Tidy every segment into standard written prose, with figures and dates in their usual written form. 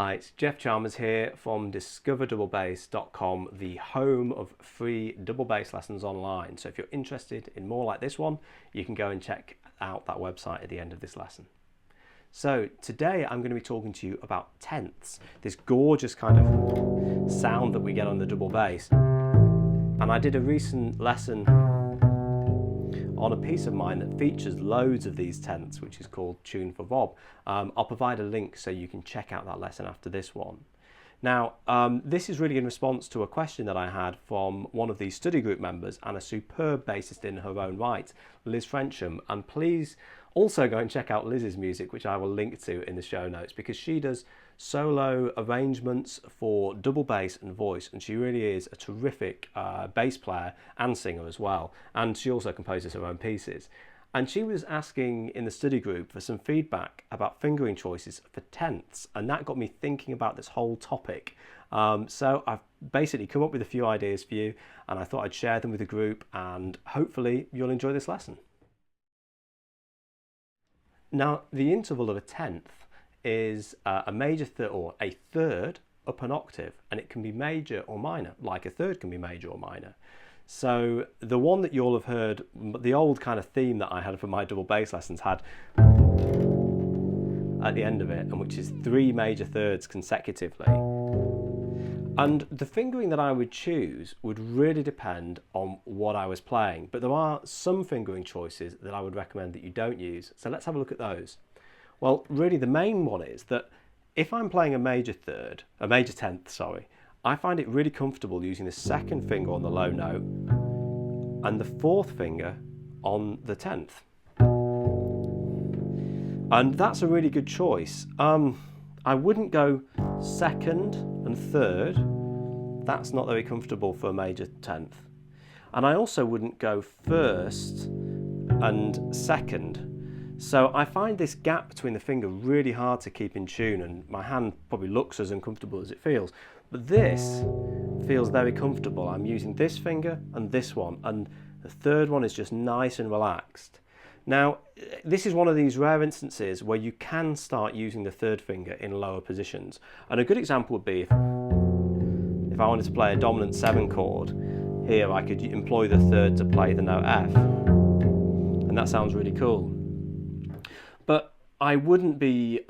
Hi, it's Geoff Chalmers here from discoverdoublebass.com, the home of free double bass lessons online. So if you're interested in more like this one, you can go and check out that website at the end of this lesson. So today I'm going to be talking to you about tenths, this gorgeous kind of sound that we get on the double bass. And I did a recent lesson on a piece of mine that features loads of these tenths, which is called Tune for Bob. I'll provide a link so you can check out that lesson after this one. Now, this is really in response to a question that I had from one of these study group members and a superb bassist in her own right, Liz Frensham. And please also go and check out Liz's music, which I will link to in the show notes, because she does solo arrangements for double bass and voice, and she really is a terrific bass player and singer as well. And she also composes her own pieces. And she was asking in the study group for some feedback about fingering choices for tenths, and that got me thinking about this whole topic. So I've basically come up with a few ideas for you, and I thought I'd share them with the group, and hopefully you'll enjoy this lesson. Now, the interval of a tenth is a major third or a third up an octave, and it can be major or minor, like a third can be major or minor. So the one that you'll have heard, the old kind of theme that I had for my double bass lessons had at the end of it, and which is 3 major thirds consecutively. And the fingering that I would choose would really depend on what I was playing, but there are some fingering choices that I would recommend that you don't use. So let's have a look at those. Well, really the main one is that if I'm playing a major tenth, sorry, I find it really comfortable using the second finger on the low note and the fourth finger on the tenth. And that's a really good choice. I wouldn't go second and third. That's not very comfortable for a major tenth. And I also wouldn't go first and second. So I find this gap between the finger really hard to keep in tune, and my hand probably looks as uncomfortable as it feels. But this feels very comfortable. I'm using this finger and this one, and the third one is just nice and relaxed. Now, this is one of these rare instances where you can start using the third finger in lower positions. And a good example would be if I wanted to play a dominant 7 chord, here I could employ the third to play the note F. And that sounds really cool. But I wouldn't be,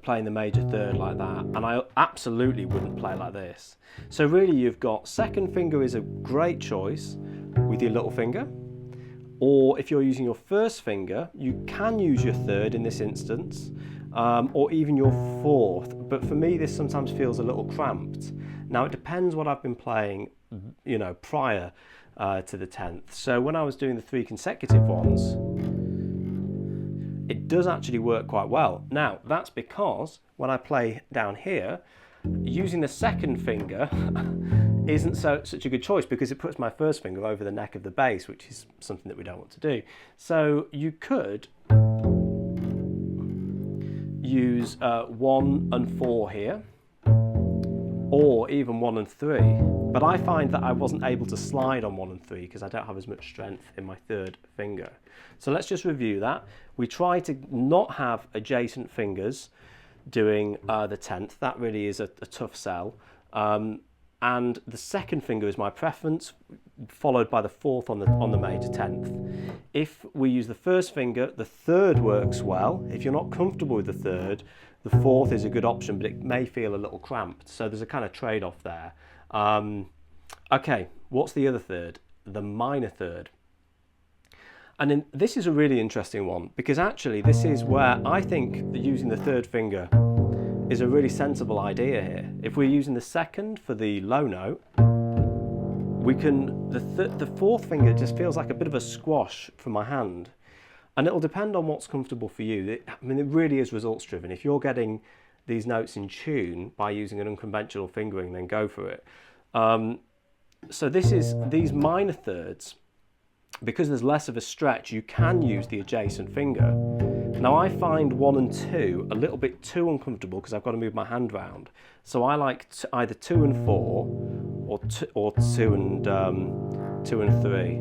playing the major third like that, and I absolutely wouldn't play like this. So really you've got second finger is a great choice with your little finger, or if you're using your first finger, you can use your third in this instance, or even your fourth, but for me this sometimes feels a little cramped. Now it depends what I've been playing, prior to the tenth. So when I was doing the 3 consecutive ones, it does actually work quite well. Now, that's because when I play down here, using the second finger isn't such a good choice because it puts my first finger over the neck of the bass, which is something that we don't want to do. So you could use 1 and 4 here, or even 1 and 3. But I find that I wasn't able to slide on 1 and 3 because I don't have as much strength in my third finger. So let's just review that. We try to not have adjacent fingers doing the tenth. That really is a tough sell. And the second finger is my preference, followed by the fourth on the major tenth. If we use the first finger, the third works well. If you're not comfortable with the third, the fourth is a good option, but it may feel a little cramped. So there's a kind of trade-off there. Okay, what's the other third? The minor third. And then this is a really interesting one, because actually this is where I think that using the third finger is a really sensible idea here. If we're using the second for the low note, we can, the fourth finger just feels like a bit of a squash for my hand. And it'll depend on what's comfortable for you. It really is results driven. If you're getting these notes in tune by using an unconventional fingering, then go for it. So these minor thirds, because there's less of a stretch, you can use the adjacent finger. Now I find 1 and 2 a little bit too uncomfortable because I've got to move my hand round. So I like either 2 and 4 or 2 and 3.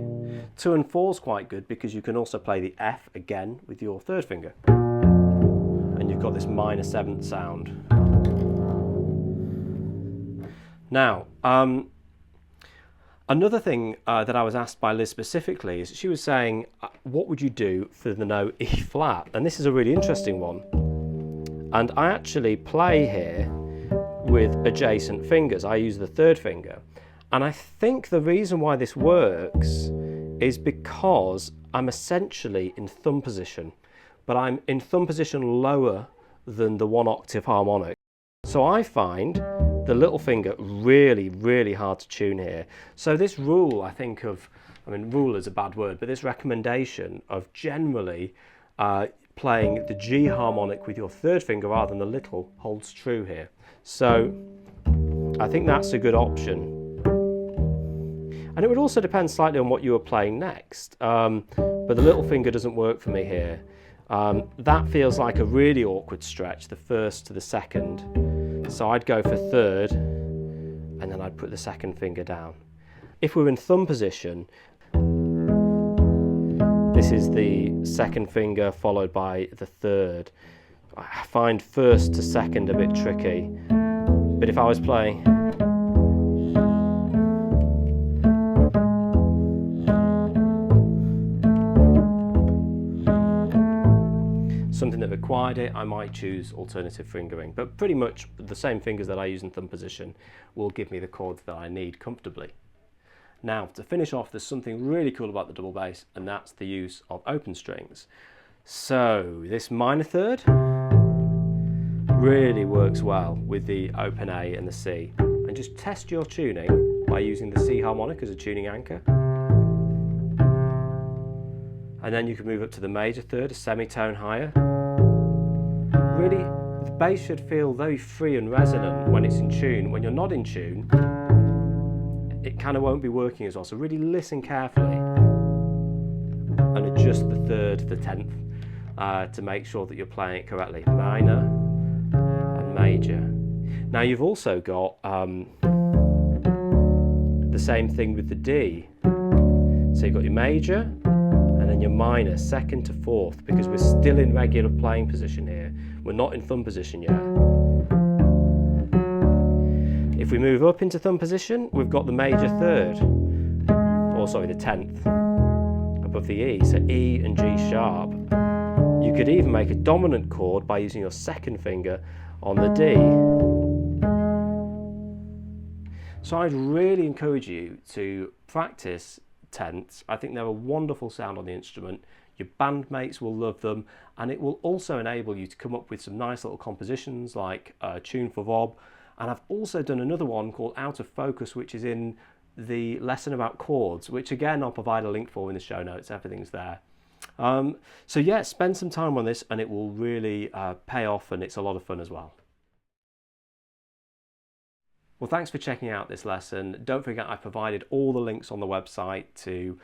2 and 4 is quite good because you can also play the F again with your third finger. And you've got this minor 7th sound. Now, another thing that I was asked by Liz specifically is she was saying, what would you do for the note E flat? And this is a really interesting one. And I actually play here with adjacent fingers. I use the third finger. And I think the reason why this works is because I'm essentially in thumb position, but I'm in thumb position lower than the 1 octave harmonic. So I find the little finger really, really hard to tune here. So this rule, I think of, I mean, rule is a bad word, but this recommendation of generally playing the G harmonic with your third finger rather than the little holds true here. So I think that's a good option. And it would also depend slightly on what you were playing next. But the little finger doesn't work for me here. That feels like a really awkward stretch, the first to the second. So I'd go for third, and then I'd put the second finger down. If we're in thumb position, this is the second finger followed by the third. I find first to second a bit tricky, but if I was playing something that required it, I might choose alternative fingering, but pretty much the same fingers that I use in thumb position will give me the chords that I need comfortably. Now, to finish off, there's something really cool about the double bass, and that's the use of open strings. So this minor third really works well with the open A and the C. And just test your tuning by using the C harmonic as a tuning anchor. And then you can move up to the major third, a semitone higher. Really, the bass should feel very free and resonant when it's in tune. When you're not in tune, it kind of won't be working as well. So really listen carefully and adjust the third, the 10th to make sure that you're playing it correctly. Minor and major. Now you've also got the same thing with the D. So you've got your major and then your minor, second to fourth, because we're still in regular playing position here. We're not in thumb position yet. If we move up into thumb position, we've got the major third, or sorry, the 10th above the E, so E and G sharp. You could even make a dominant chord by using your second finger on the D. So I'd really encourage you to practice tenths. I think they're a wonderful sound on the instrument. Your bandmates will love them, and it will also enable you to come up with some nice little compositions like Tune for Rob. And I've also done another one called Out of Focus, which is in the lesson about chords, which again I'll provide a link for in the show notes. Everything's there. So yeah, spend some time on this and it will really pay off, and it's a lot of fun as well. Well, thanks for checking out this lesson. Don't forget I provided all the links on the website to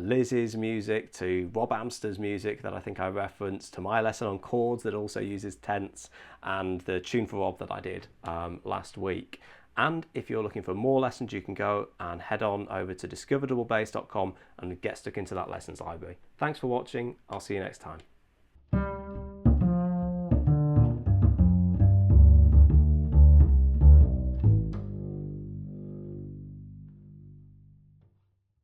Liz's music, to Rob Amster's music that I think I referenced, to my lesson on chords that also uses tenths, and the Tune for Rob that I did last week. And if you're looking for more lessons, you can go and head on over to discoverdoublebass.com and get stuck into that lessons library. Thanks for watching. I'll see you next time.